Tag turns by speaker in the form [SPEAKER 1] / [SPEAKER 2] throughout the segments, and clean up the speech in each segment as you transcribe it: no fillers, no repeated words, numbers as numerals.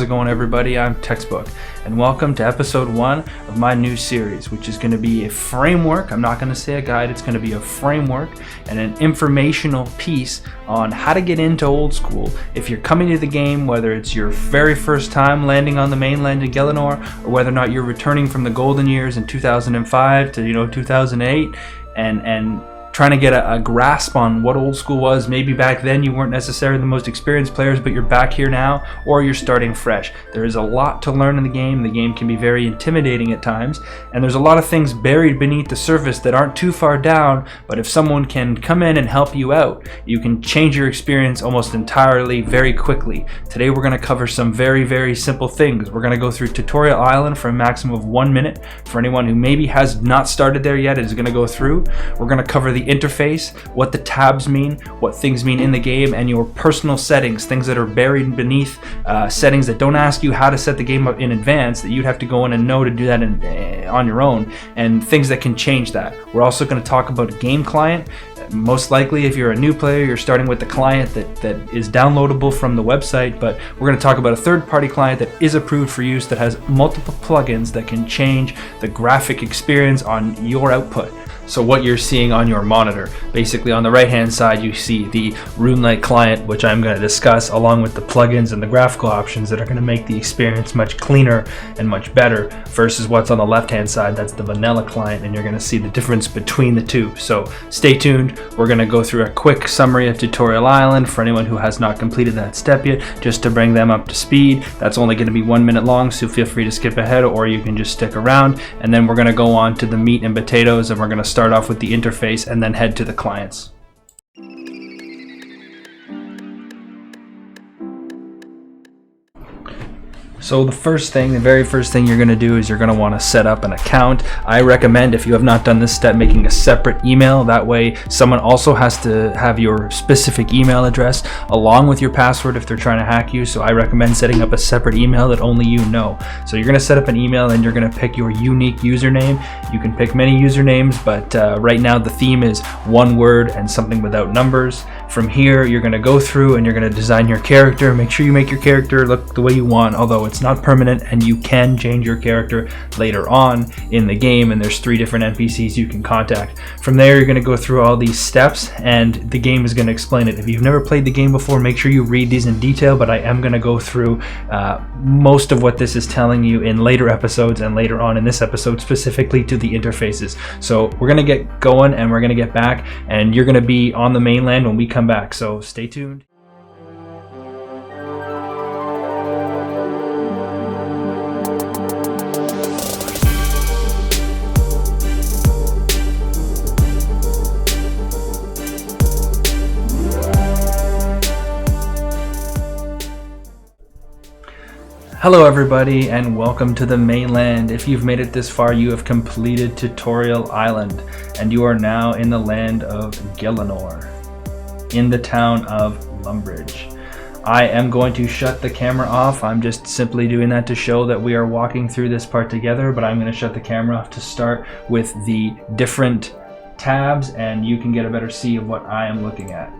[SPEAKER 1] it going, everybody? I'm Textbook, and welcome to episode 1 of my new series, which is going to be a framework. I'm not going to say a guide, it's going to be a framework and an informational piece on how to get into old school. If you're coming to the game, whether it's your very first time landing on the mainland in Gielinor, or whether or not you're returning from the golden years in 2005 to 2008, and trying to get a grasp on what old school was. Maybe back then you weren't necessarily the most experienced players, but you're back here now, or you're starting fresh. There is a lot to learn in the game. The game can be very intimidating at times, and there's a lot of things buried beneath the surface that aren't too far down, but if someone can come in and help you out, you can change your experience almost entirely very quickly. Today we're going to cover some very, very simple things. We're going to go through Tutorial Island for a maximum of 1 minute. For anyone who maybe has not started there yet, is going to go through. We're going to cover the interface, what the tabs mean, what things mean in the game, and your personal settings, things that are buried beneath settings that don't ask you how to set the game up in advance, that you'd have to go in and know to do that on your own, and things that can change that. We're also going to talk about a game client. Most likely, if you're a new player, you're starting with the client that is downloadable from the website, but we're going to talk about a third-party client that is approved for use, that has multiple plugins that can change the graphic experience on your output. So what you're seeing on your monitor, basically on the right hand side you see the Runelite client, which I'm going to discuss, along with the plugins and the graphical options that are going to make the experience much cleaner and much better, versus what's on the left hand side, that's the vanilla client, and you're going to see the difference between the two. So stay tuned. We're going to go through a quick summary of Tutorial Island for anyone who has not completed that step yet, just to bring them up to speed. That's only going to be 1 minute long, so feel free to skip ahead, or you can just stick around, and then we're going to go on to the meat and potatoes, and we're going to start off with the interface and then head to the clients. So the very first thing you're going to do is you're going to want to set up an account. I recommend, if you have not done this step, making a separate email. That way someone also has to have your specific email address along with your password if they're trying to hack you. So I recommend setting up a separate email that only you know. So you're going to set up an email and you're going to pick your unique username. You can pick many usernames, but right now the theme is one word and something without numbers. From here, you're going to go through and you're going to design your character. Make sure you make your character look the way you want, although it's not permanent, and you can change your character later on in the game, and there's 3 different NPCs you can contact. From there, you're going to go through all these steps, and the game is going to explain it. If you've never played the game before, make sure you read these in detail, but I am going to go through most of what this is telling you in later episodes, and later on in this episode specifically to the interfaces. So we're going to get going, and we're going to get back, and you're going to be on the mainland when we come back, so stay tuned. Hello everybody, and welcome to the mainland. If you've made it this far, you have completed Tutorial Island, and you are now in the land of Gielinor, in the town of Lumbridge. I am going to shut the camera off. I'm just simply doing that to show that we are walking through this part together, but I'm going to shut the camera off to start with the different tabs, and you can get a better see of what I am looking at.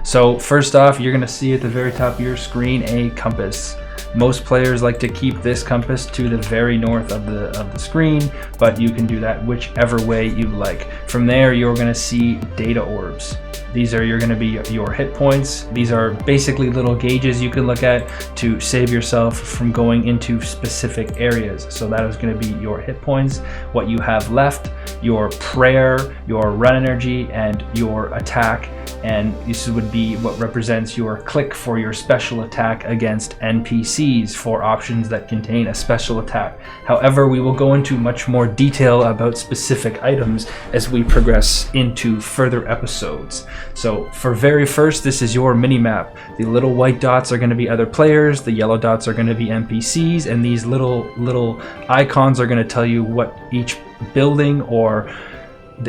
[SPEAKER 1] So first off, you're going to see at the very top of your screen a compass. Most players like to keep this compass to the very north of the screen, but you can do that whichever way you like. From there, you're going to see data orbs. These are going to be your hit points. These are basically little gauges you can look at to save yourself from going into specific areas. So that is going to be your hit points, what you have left, your prayer, your run energy, and your attack. And this would be what represents your click for your special attack against NPCs, for options that contain a special attack. However, we will go into much more detail about specific items as we progress into further episodes. So for very first, this is your mini-map. The little white dots are going to be other players, the yellow dots are going to be NPCs, and these little icons are going to tell you what each building or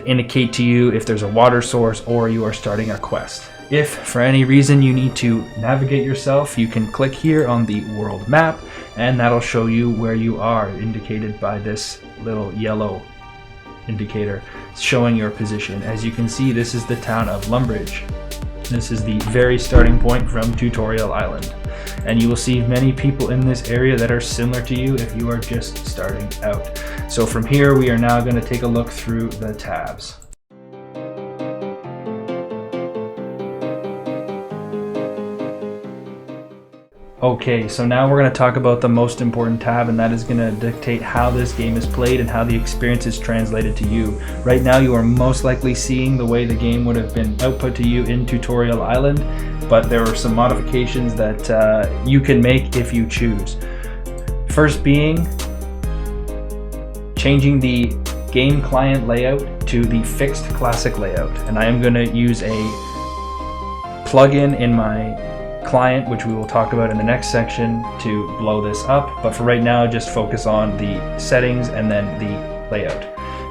[SPEAKER 1] indicate to you if there's a water source or you are starting a quest. If for any reason you need to navigate yourself, you can click here on the world map, and that'll show you where you are, indicated by this little yellow indicator showing your position. As you can see, this is the town of Lumbridge. This is the very starting point from Tutorial Island. and you will see many people in this area that are similar to you if you are just starting out. So from here, we are now going to take a look through the tabs. Okay, so now we're going to talk about the most important tab, and that is going to dictate how this game is played and how the experience is translated to you. Right now you are most likely seeing the way the game would have been output to you in Tutorial Island, but there are some modifications that you can make if you choose. First being changing the game client layout to the fixed classic layout, and I am going to use a plugin in my client, which we will talk about in the next section, to blow this up, but for right now just focus on the settings and then the layout.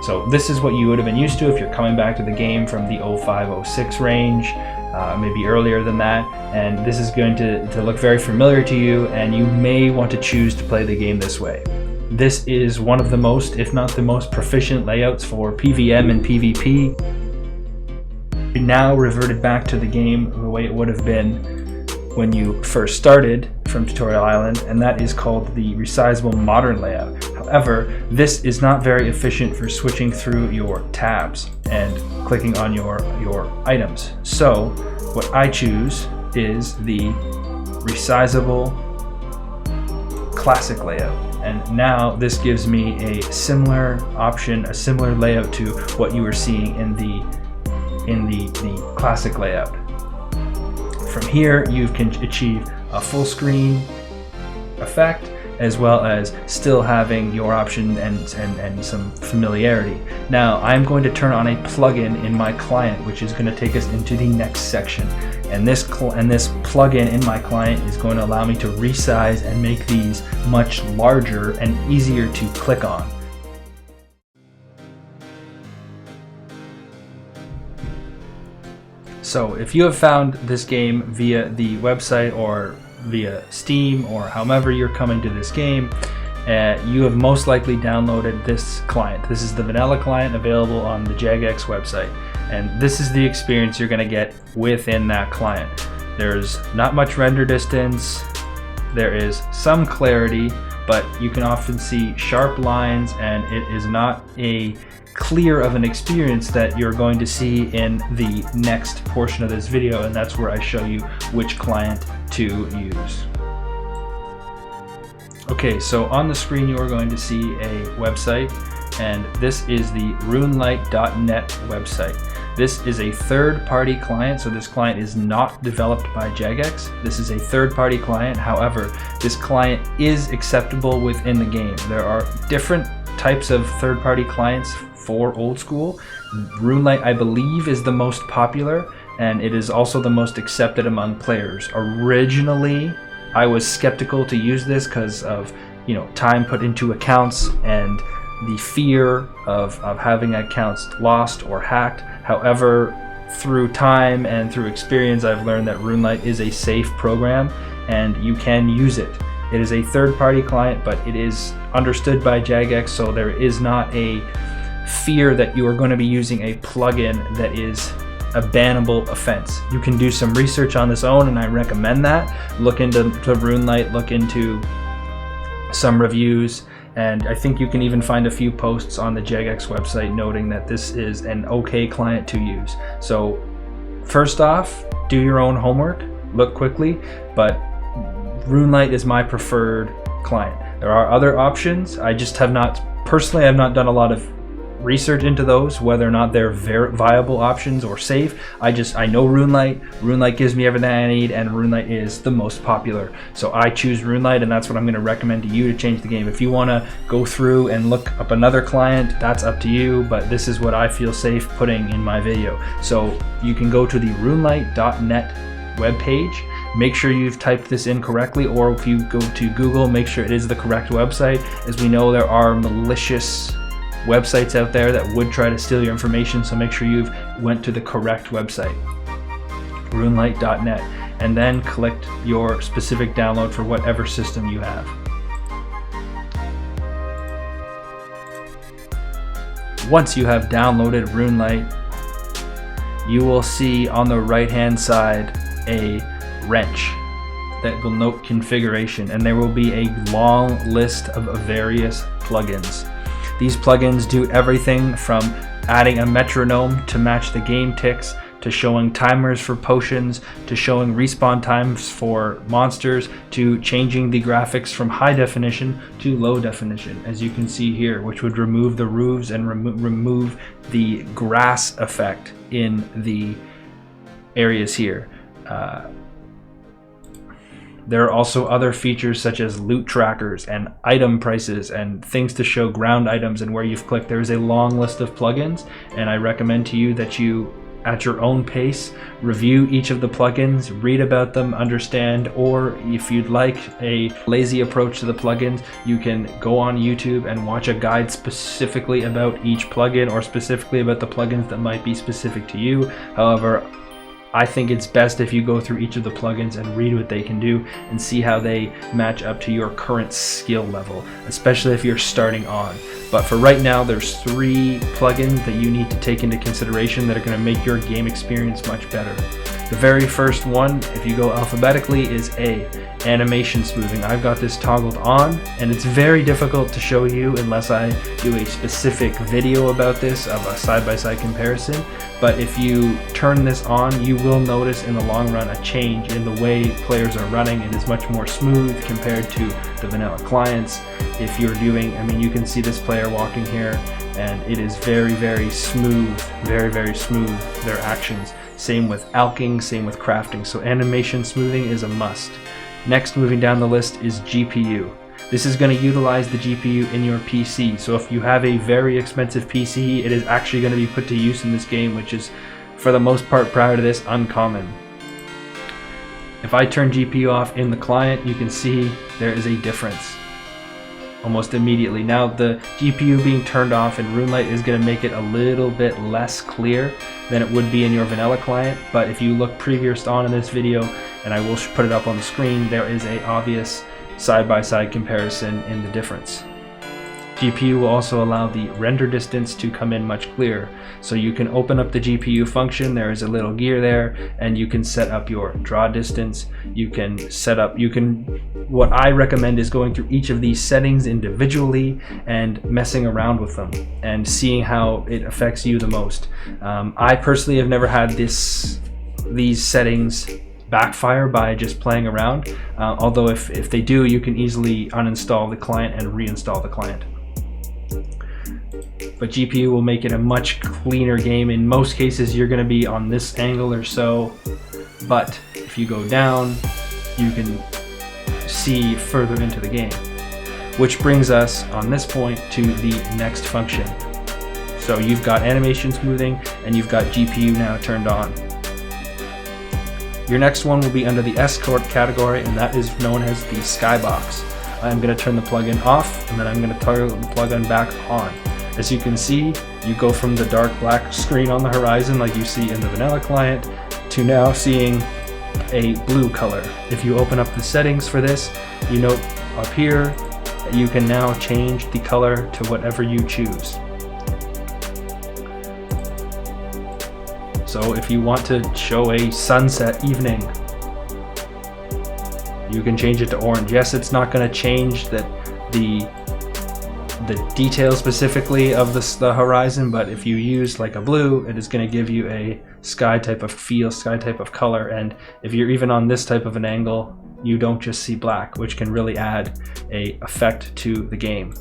[SPEAKER 1] So this is what you would have been used to if you're coming back to the game from the 05-06 range, maybe earlier than that, and this is going to look very familiar to you, and you may want to choose to play the game this way. This is one of the most, if not the most proficient layouts for PVM and PvP. We now reverted back to the game the way it would have been when you first started from Tutorial Island, and that is called the resizable modern layout. However, this is not very efficient for switching through your tabs and clicking on your items. So what I choose is the resizable classic layout, and now this gives me a similar option, a similar layout to what you were seeing in the classic layout. From here, you can achieve a full screen effect, as well as still having your option and some familiarity. Now, I'm going to turn on a plugin in my client, which is going to take us into the next section. And this plugin in my client is going to allow me to resize and make these much larger and easier to click on. So if you have found this game via the website or via Steam or however you're coming to this game, you have most likely downloaded this client. This is the vanilla client available on the Jagex website, and this is the experience you're going to get within that client. There's not much render distance, there is some clarity, but you can often see sharp lines, and it is not a clear of an experience that you're going to see in the next portion of this video, and that's where I show you which client to use. Okay, so on the screen you are going to see a website, and this is the Runelite.net website. This is a third-party client, so this client is not developed by Jagex. This is a third-party client. However, this client is acceptable within the game. There are different types of third-party clients for old school. Runelite, I believe, is the most popular, and it is also the most accepted among players. Originally, I was skeptical to use this because of time put into accounts and the fear of having accounts lost or hacked. However, through time and through experience, I've learned that Runelite is a safe program and you can use it. It is a third-party client, but it is understood by Jagex, so there is not a fear that you are going to be using a plugin that is a bannable offense. You can do some research on this own, and I recommend that. Look into Runelite, look into some reviews, and I think you can even find a few posts on the Jagex website noting that this is an okay client to use. So first off, do your own homework, look quickly, but Runelite is my preferred client. There are other options. I just have not, personally, I've not done a lot of research into those, whether or not they're viable options or safe. I know Runelite gives me everything I need, and Runelite is the most popular. So I choose Runelite, and that's what I'm going to recommend to you to change the game. If you want to go through and look up another client, that's up to you, but this is what I feel safe putting in my video. So you can go to the runelite.net webpage. Make sure you've typed this in correctly, or if you go to Google, make sure it is the correct website. As we know, there are malicious websites out there that would try to steal your information, so make sure you've went to the correct website, runelite.net, and then click your specific download for whatever system you have. Once you have downloaded Runelite, you will see on the right hand side a wrench that will note configuration, and there will be a long list of various plugins. These plugins do everything from adding a metronome to match the game ticks, to showing timers for potions, to showing respawn times for monsters, to changing the graphics from high definition to low definition, as you can see here, which would remove the roofs and remove the grass effect in the areas here. There are also other features such as loot trackers and item prices and things to show ground items and where you've clicked. There is a long list of plugins, and I recommend to you that you, at your own pace, review each of the plugins, read about them, understand, or if you'd like a lazy approach to the plugins, you can go on YouTube and watch a guide specifically about each plugin or specifically about the plugins that might be specific to you. However, I think it's best if you go through each of the plugins and read what they can do and see how they match up to your current skill level, especially if you're starting on. But for right now, there's 3 plugins that you need to take into consideration that are going to make your game experience much better. The very first one, if you go alphabetically, is A, animation smoothing. I've got this toggled on, and it's very difficult to show you unless I do a specific video about this of a side-by-side comparison. But if you turn this on, you will notice in the long run a change in the way players are running. It is much more smooth compared to the vanilla clients. If you're doing, I mean, you can see this player walking here, and it is very, very smooth, very, very smooth, their actions. Same with alching, same with crafting. So animation smoothing is a must. Next, moving down the list, is GPU. This is going to utilize the GPU in your PC. So if you have a very expensive PC, it is actually going to be put to use in this game, which is, for the most part prior to this, uncommon. If I turn GPU off in the client, you can see there is a difference almost immediately. Now, the GPU being turned off in Runelite is going to make it a little bit less clear than it would be in your vanilla client, but if you look previous on in this video, and I will put it up on the screen, there is a obvious side-by-side comparison in the difference. GPU will also allow the render distance to come in much clearer. So you can open up the GPU function, there is a little gear there, and you can set up your draw distance. You can set up, what I recommend is going through each of these settings individually and messing around with them and seeing how it affects you the most. I personally have never had these settings backfire by just playing around, although if they do, you can easily uninstall the client and reinstall the client. But GPU will make it a much cleaner game. In most cases, you're going to be on this angle or so, but if you go down, you can see further into the game. Which brings us, on this point, to the next function. So you've got animation smoothing, and you've got GPU now turned on. Your next one will be under the S category, and that is known as the skybox. I'm going to turn the plugin off, and then I'm going to toggle the plugin back on. As you can see, you go from the dark black screen on the horizon like you see in the vanilla client to now seeing a blue color. If you open up the settings for this, you note up here that you can now change the color to whatever you choose. So if you want to show a sunset evening, you can change it to orange. Yes, it's not going to change the details specifically of the horizon, but if you use like a blue, it is going to give you a sky type of feel, sky type of color. And if you're even on this type of an angle, you don't just see black, which can really add a effect to the game.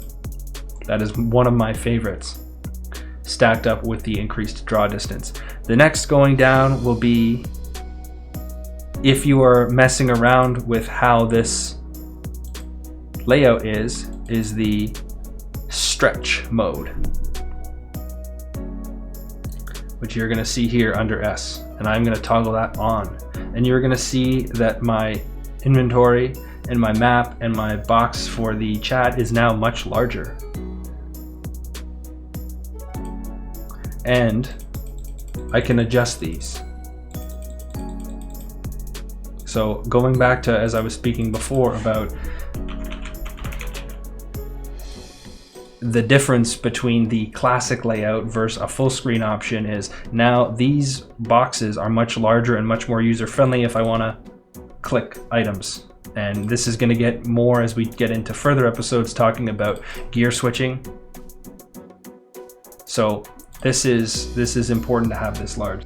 [SPEAKER 1] That is one of my favorites, stacked up with the increased draw distance. The next going down will be, if you are messing around with how this layout is the stretch mode, which you're going to see here under S, and I'm going to toggle that on, and you're going to see that my inventory and my map and my box for the chat is now much larger. And I can adjust these. So going back to, as I was speaking before about the difference between the classic layout versus a full screen option, is now these boxes are much larger and much more user friendly if I want to click items And this is going to get more as we get into further episodes talking about gear switching. So this is important to have this large.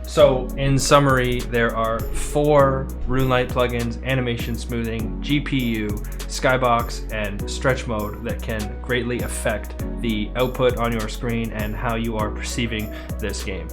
[SPEAKER 1] So in summary, there are 4 Runelite plugins: animation smoothing, GPU, skybox, and stretch mode that can greatly affect the output on your screen and how you are perceiving this game.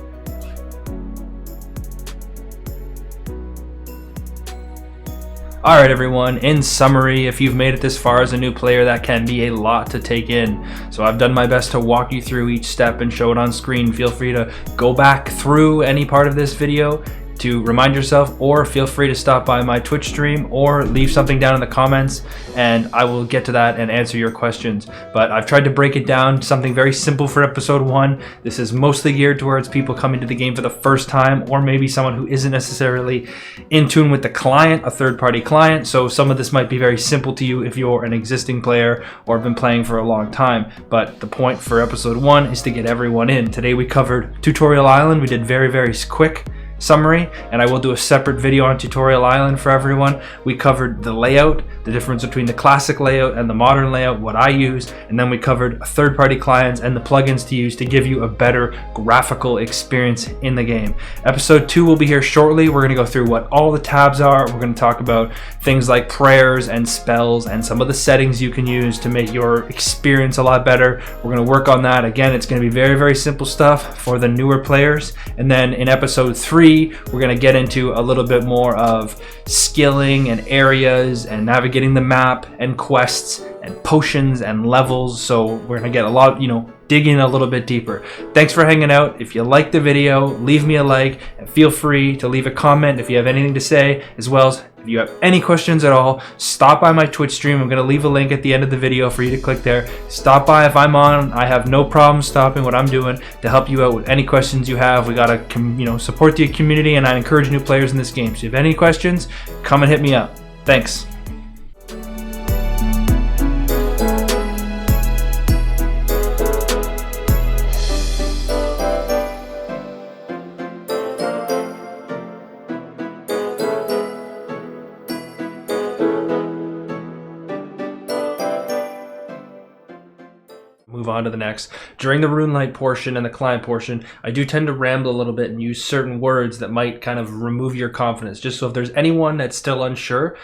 [SPEAKER 1] Alright everyone, in summary, if you've made it this far as a new player, that can be a lot to take in. So I've done my best to walk you through each step and show it on screen. Feel free to go back through any part of this video to remind yourself, or feel free to stop by my Twitch stream or leave something down in the comments and I will get to that and answer your questions. But I've tried to break it down to something very simple for episode 1. This is mostly geared towards people coming to the game for the first time, or maybe someone who isn't necessarily in tune with the client, a third-party client. So some of this might be very simple to you if you're an existing player or have been playing for a long time. But the point for episode 1 is to get everyone in. Today we covered Tutorial Island. We did very quick summary, and I will do a separate video on Tutorial Island for everyone. We covered the layout, the difference between the classic layout and the modern layout, what I use, and then we covered third-party clients and the plugins to use to give you a better graphical experience in the game. Episode 2 will be here shortly. We're going to go through what all the tabs are. We're going to talk about things like prayers and spells and some of the settings you can use to make your experience a lot better. We're going to work on that. Again, it's going to be very simple stuff for the newer players. And then in episode 3, we're going to get into a little bit more of skilling and areas and navigating the map and quests and potions and levels. So we're going to get a lot, dig in a little bit deeper. Thanks for hanging out. If you liked the video, leave me a like and feel free to leave a comment if you have anything to say, as well as if you have any questions at all. Stop by my Twitch stream. I'm going to leave a link at the end of the video for you to click there. Stop by if I'm on. I have no problem stopping what I'm doing to help you out with any questions you have. We got to support the community, and I encourage new players in this game. So if you have any questions, come and hit me up. Thanks. Move on to the next. During the Runelite portion and the client portion, I do tend to ramble a little bit and use certain words that might kind of remove your confidence. Just so if there's anyone that's still unsure,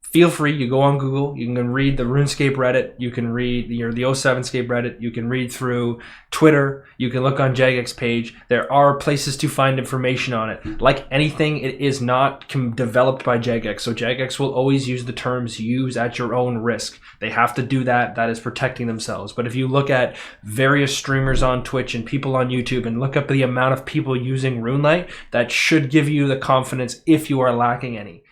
[SPEAKER 1] feel free, you go on Google, you can read the RuneScape Reddit, you can read the OSRSBeatz Reddit, you can read through Twitter, you can look on Jagex's page. There are places to find information on it. Like anything, it is not developed by Jagex, so Jagex will always use the terms use at your own risk. They have to do that. That is protecting themselves. But if you look at various streamers on Twitch and people on YouTube and look up the amount of people using Runelite, that should give you the confidence if you are lacking any.